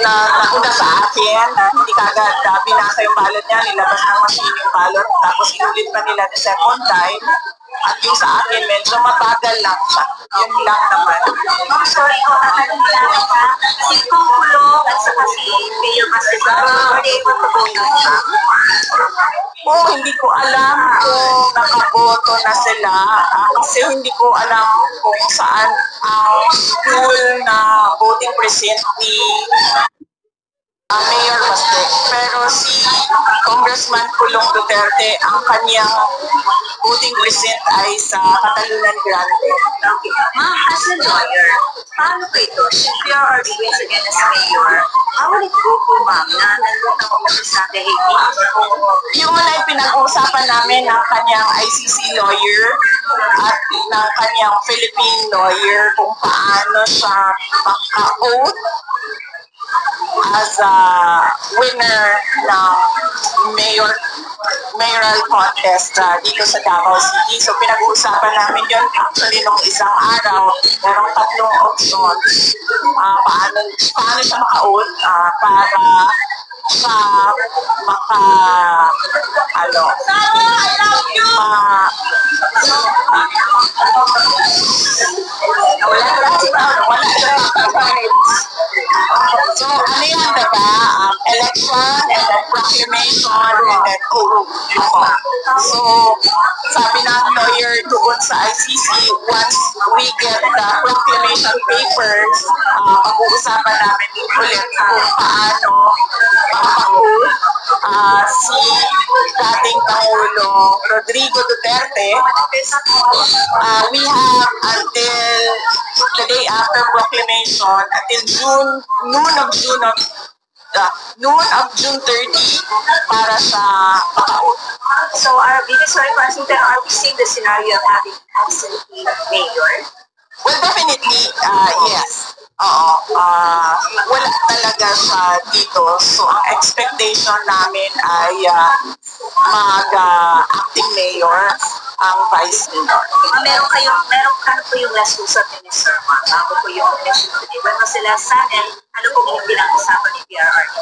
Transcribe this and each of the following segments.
nauna sa akin, hindi kagad binasa yung ballot niya, nilabas ng machine yung ballot, tapos inulit pa nila the second time. At yung sa akin, medyo mabagal lang siya. Yun lang naman. Oh, sorry ko, tatanong lang ka. Si Kungkulong at saka si Mayor Masibag, were they able to vote on siya? Oh, hindi ko alam kung nakaboto na sila. Kasi hindi ko alam kung saan ang school na voting precinct ni Mayor Masibag. Pero si Congressman Pulong Duterte, ang kanyang voting precinct ay sa Catalunan Grande. Okay. Ma'am, as a lawyer, paano ko ito? If you are wins again as mayor, how will it go po, ma'am, na nandun ako sa The Hague? Yun ay pinag-uusapan namin ng kanyang ICC lawyer at ng kanyang Philippine lawyer kung paano siya maka-oath as a winner ng mayoral contest dito sa Davao City. So pinag-uusapan namin yun actually nung isang araw. Merong 3 options. Paano siya maka-oath para siya maka So, ano yan, diba? Election, and then proclamation, and then oath. So, sabi ng lawyer doon sa ICC, once we get the proclamation papers, pag-uusapan namin ulit kung paano makapag-oath si dating Pangulo Rodrigo Duterte. We have until the day after proclamation, until noon of June 30 para sa pag-oath. So, sorry for asking, pero are we seeing the scenario of having absentee mayor? Well, definitely, yes. Wala talaga siya dito. So, ang expectation namin ay mag-acting mayor ang vice mayor. Meron po yung last usap ni Mr. Mark, bago po yung election today. When was the last time, and ano po yung pinag-usapan ni PRRD?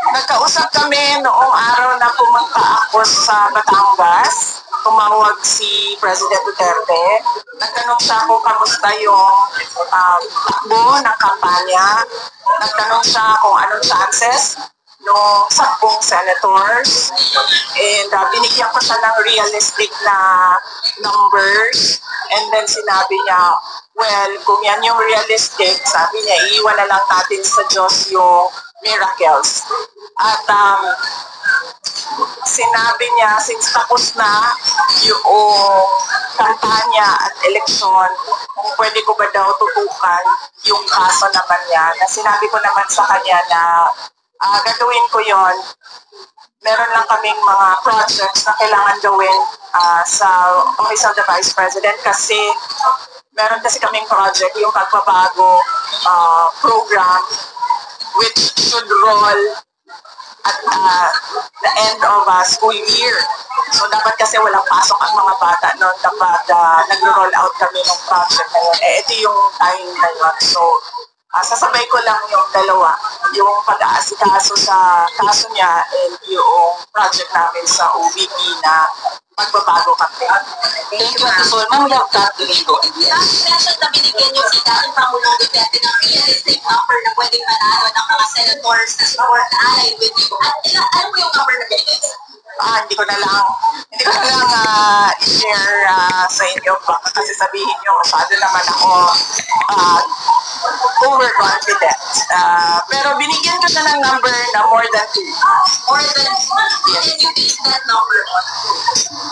Nagkausap kami noong araw na pumunta ako sa Batangas. Tumawag si President Duterte. Nagtanong siya kung kamusta yung takbo ng kampanya. Nagtanong siya kung anong chances ng 10 senators. And binigyan ko siya ng realistic na numbers. And then sinabi niya, well, kung yan yung realistic, sabi niya, iiwan na lang natin sa Diyos yung miracles. At sinabi niya, since tapos na yung kampanya at eleksyon, kung pwede ko ba daw tutukan yung kaso naman niya, na sinabi ko naman sa kanya na gagawin ko yon. Meron lang kaming mga projects na kailangan gawin sa Office of the Vice President kasi meron kasi kaming project, yung pagbabago program which should roll at the end of school year. So dapat kasi walang pasok ang mga bata noon kapag nag-roll out kami ng project na yun. Ito yung time na yun. So sasabay ko lang yung dalawa, yung pag-aasikaso sa kaso niya and yung project namin sa OVP na magbabago kami. Thank you, so ma'am, we have got to go. Last mention na binigyan niyo si dating Pangulong Duterte ng realistic number na pwedeng manalo ng mga senators na support allied with you. At ano mo yung number na binigyan? Hindi ko na lang i-share sa inyo kasi sabihin nyo masyado naman ako overconfident. Pero binigyan ko na ng number na more than 2. More than 2? And you base that number on?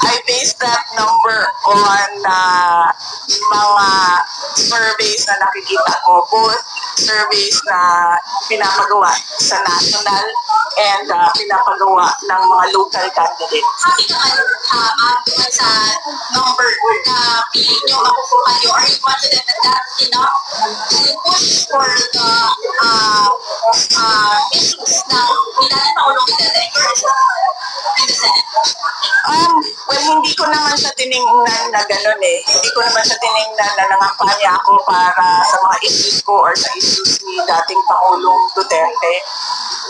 I based that number on mga surveys na nakikita ko, both surveys na pinapagawa sa national and pinapagawa ng mga local candidates. Bakit naman doon sa number na pili nyo, mapupukan nyo, are you confident that that's enough to push for the issues ng Pangulong Duterte in the Senate? Well, hindi ko naman siya tiningnan na gano'n eh. Hindi ko naman siya tiningnan na nangampanya ako para sa mga issues ko or sa issues ni dating Pangulong Duterte.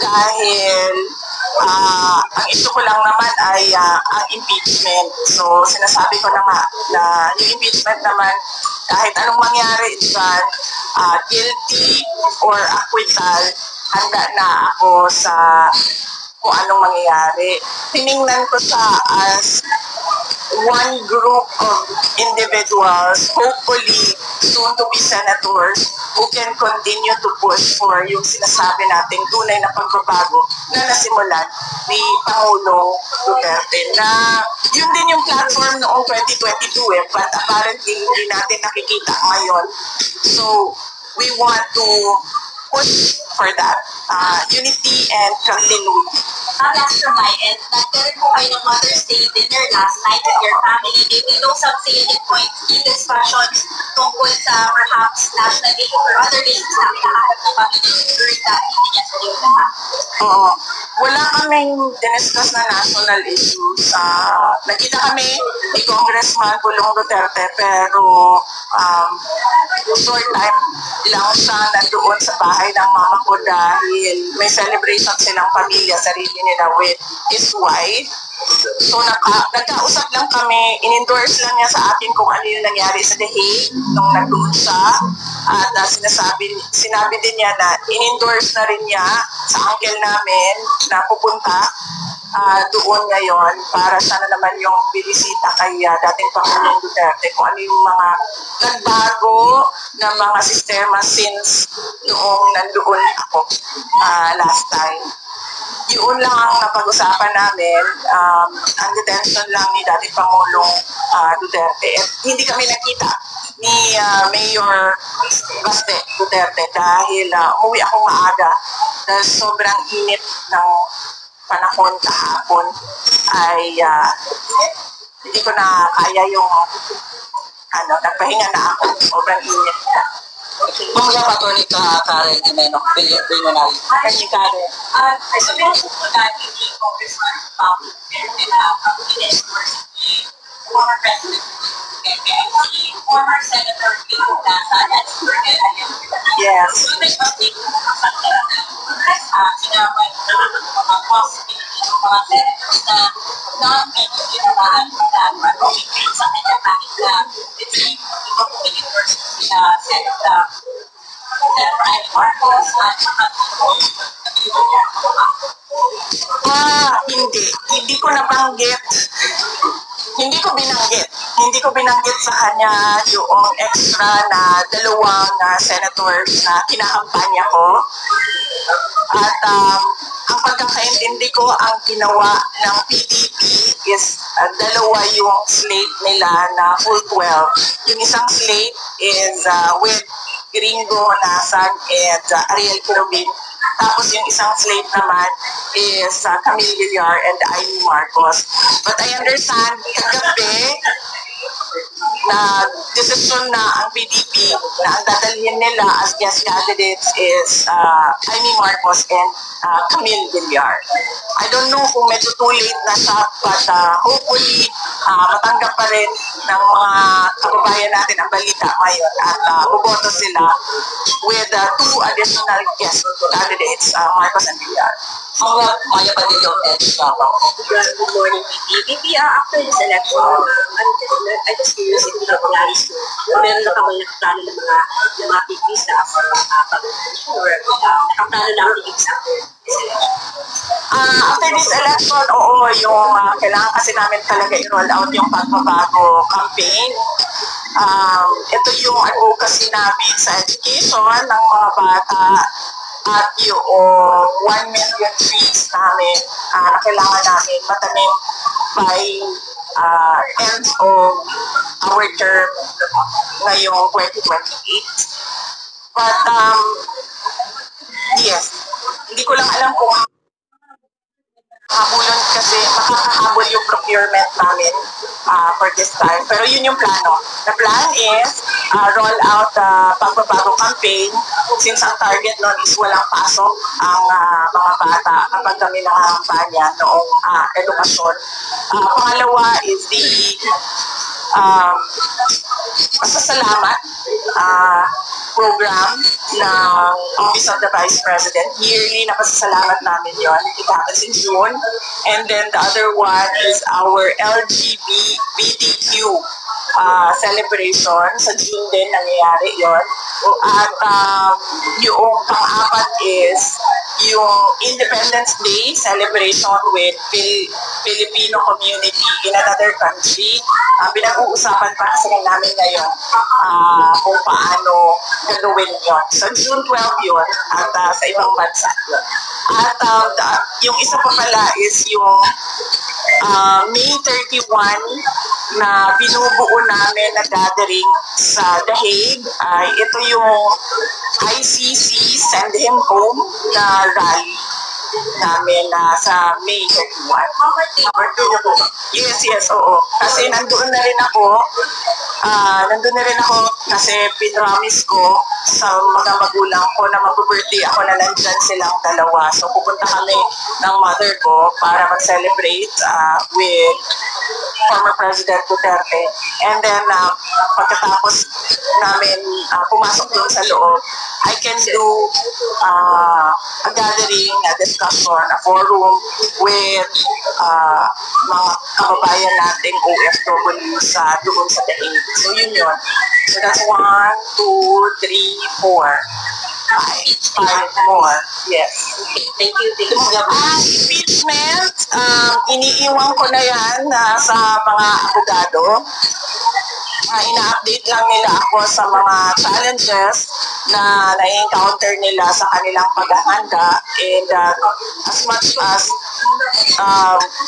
Dahil ang issue ko lang naman ay ang impeachment. So sinasabi ko na nga na yung impeachment naman, kahit anong mangyari dyan, guilty or acquittal, handa na ako sa kung anong mangyayari. Tiningnan ko siya as one group of individuals, hopefully soon to be senators, who can continue to push for yung sinasabi nating tunay na pagbabago na nasimulan ni Pangulong Duterte. Na yun din yung platform noong 2022 but apparently hindi natin nakikita ngayon. So we want to push for that unity and continuity. Last from my end, nagkaroon po kayo ng Mother's Day dinner last night with your family. Did you know some salient points in discussions tungkol sa perhaps national issue or other issues na kinaharap ng pamilya during that meeting yesterday? Oo. Wala kaming diniscuss na national issues. Nakita kami ni Congressman Pulong Duterte pero short time lang siya nandoon sa bahay ng mama ko dahil may celebration silang pamilya, sarili nila with his wife. So nagkausap lang kami, in-endorse lang niya sa akin kung ano yung nangyari sa The Hague nung nagdoon siya. At sinabi din niya na in-endorse na rin niya sa uncle namin na pupunta doon ngayon para siya na naman yung binisita kay dating Pangulong Duterte kung ano yung mga nagbago na mga sistema since noong nandoon ako last time. Yun lang ang napag-usapan namin, ang detention lang ni dating Pangulong Duterte. At hindi kami nakita ni Mayor Baste Duterte dahil umuwi ako maaga dahil sobrang init ng panahon kahapon ay hindi ko na kaya yung nagpahinga na ako, sobrang init. Mamaya pa ito ni Karen Jimeno, Billionaire. Kanya Karen. Sabihin po natin ni Congressman Duterte na former President former Senator Pino Plaza and Yes. so there's something sinama mga possibility ng mga senators na non-medicine na maanulan sa kanya kahit na it's like iba po endorse sila Senator Amy Marcos at saka hindi ko nabanggit. Hindi ko binanggit sa kanya yung extra na dalawang senators na kinakampanya ko. At ang pagkakaintindi ko, ang ginawa ng PDP is dalawa yung slate nila na full 12. Yung isang slate is with Gringo Nasan and Ariel Quirobin. Tapos yung isang slate naman is Camille Villar and Amy Marcos. But I understand kagabi na desisyon na ang PDP na ang dadalhin nila as guest candidates is Amy Marcos and Camille Villar. I don't know kung medyo too late na siya, but hopefully matanggap pa rin ng mga kababayan natin ang balita ngayon at buboto sila with two additional guest candidates, Marcos and Villar. Maya Padilla, Edge Napa. Good morning, VP. After this election, I'm just curious if you have plans to, meron na kamay nakaplano ng mga PPs na pag-election or nakaplano na ang PPs after this election? After this election, oo, yung kailangan kasi namin talaga i-roll out yung pagbabago campaign. Ito yung advocacy namin sa education ng mga bata at yung 1 million trees namin na kailangan namin matanim by end of our term ngayong 2028. But yes, hindi ko lang alam kung habulon kasi makakahabol yung procurement namin for this time. Pero yun yung plano. The plan is roll out the pagbabago campaign since ang target nun is walang pasok ang mga bata kapag kami nakakampanya noong edukasyon. Pangalawa is the pasasalamat program ng Office of the Vice President. Yearly na pasasalamat namin yon. It happens in June. And then the other one is our LGBTQ celebration. Sa June din nangyayari yon. At yung pang-apat is yung Independence Day celebration with Filipino community in another country. Pinag-uusapan pa kasi namin ngayon kung paano gagawin yun. So June 12 yun at sa ibang bansa yun. At yung isa pa pala is yung May 31 na binubuo namin na gathering sa The Hague. Ito yung ICC Send Him Home na rally namin sa May 31. Yes, oo. Kasi nandun na rin ako kasi pinramis ko sa mga magulang ko na mag-birthday ako na nandyan silang dalawa. So pupunta kami ng mother ko para mag-celebrate with former President Duterte. And then pagkatapos namin pumasok doon sa loob, I can do a gathering, a discussion, a forum with mga kababayan nating OFW doon sa The Hague. So yun. So that's 1, 2, 3, 4, 5 more. Yes. Okay, thank you. Impeachment, iniiwan ko na yan sa mga abogado. Ina-update lang nila ako sa mga challenges na na-encounter nila sa kanilang paghahanda. And as much as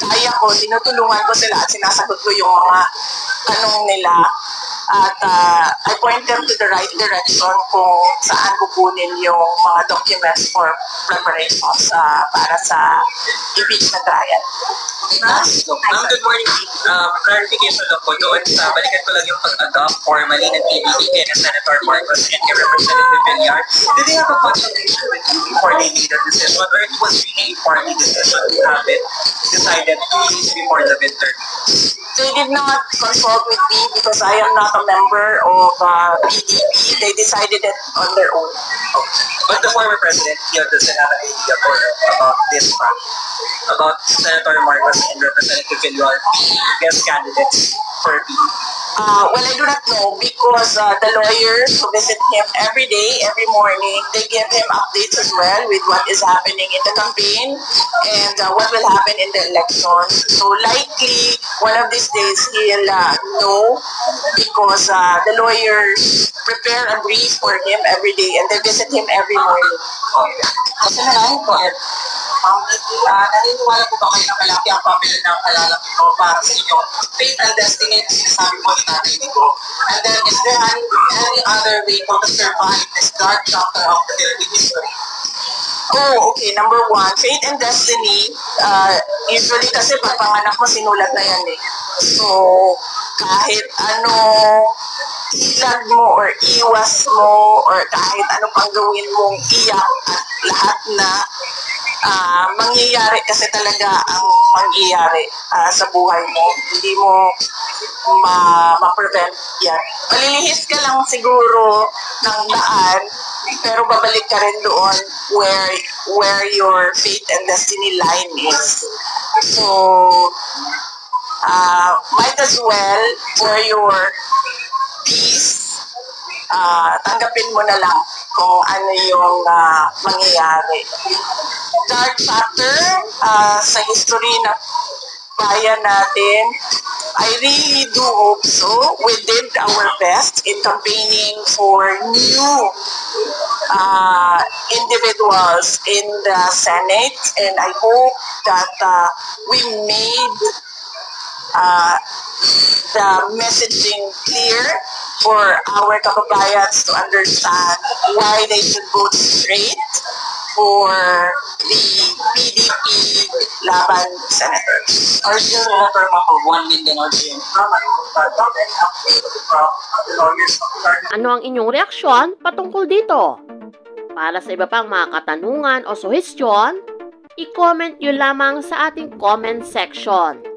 kaya ko, tinutulungan ko sila at sinasagot ko yung mga tanong nila. At I point them to the right direction kung saan kukunin yung mga documents for preparations para sa impeachment trial. Ma'am, good morning. Clarification lang po doon sa balikan ko lang yung pag-adopt formally ng PBBM and Senator Marcos and kay Representative Villar. Did they have a consultation with you before they made a decision, or it was really a party decision to have it decided 2 days before the midterm? They did not consult with me because I am not a member of PDP. They decided it on their own. But the former president, he doesn't have an idea about this fact, about Senator Marcos and Representative Villar being guest candidates for PDP. Well, I do not know because the lawyers who visit him every day, every morning, they give him updates as well with what is happening in the campaign and what will happen in the elections. So likely, one of these days, he'll know because the lawyers prepare a brief for him every day and they visit him every morning. Kasi nalaman ko, naniniwala po ba kayo na malaki ang papel ng kalalaki ko para sa inyong fate and destiny na sinasabi mo ni Tatay Diggo? And then, is there any other way to survive this dark chapter of the Philippine history? Oh, okay. Number 1, fate and destiny. Usually kasi pag panganak mo, sinulat na yan eh. So, kahit ano ilag mo or iwas mo or kahit ano pang gawin mong iyak at lahat na mangyayari kasi talaga ang mangyayari sa buhay mo. Hindi mo ma-prevent yan. Malilihis ka lang siguro ng daan pero babalik ka rin doon where your fate and destiny line is. So, might as well for your peace, tanggapin mo na lang kung ano yung mangyayari. Dark chapter sa history na bayan natin, I really do hope so. We did our best in campaigning for new individuals in the Senate, and I hope that we made the messaging clear for our kababayans to understand why they should vote straight for the PDP laban senators. Are you referring for 1 million or so? Ano ang inyong reaksyon patungkol dito? Para sa iba pang mga katanungan o suhestyon, i-comment nyo lamang sa ating comment section.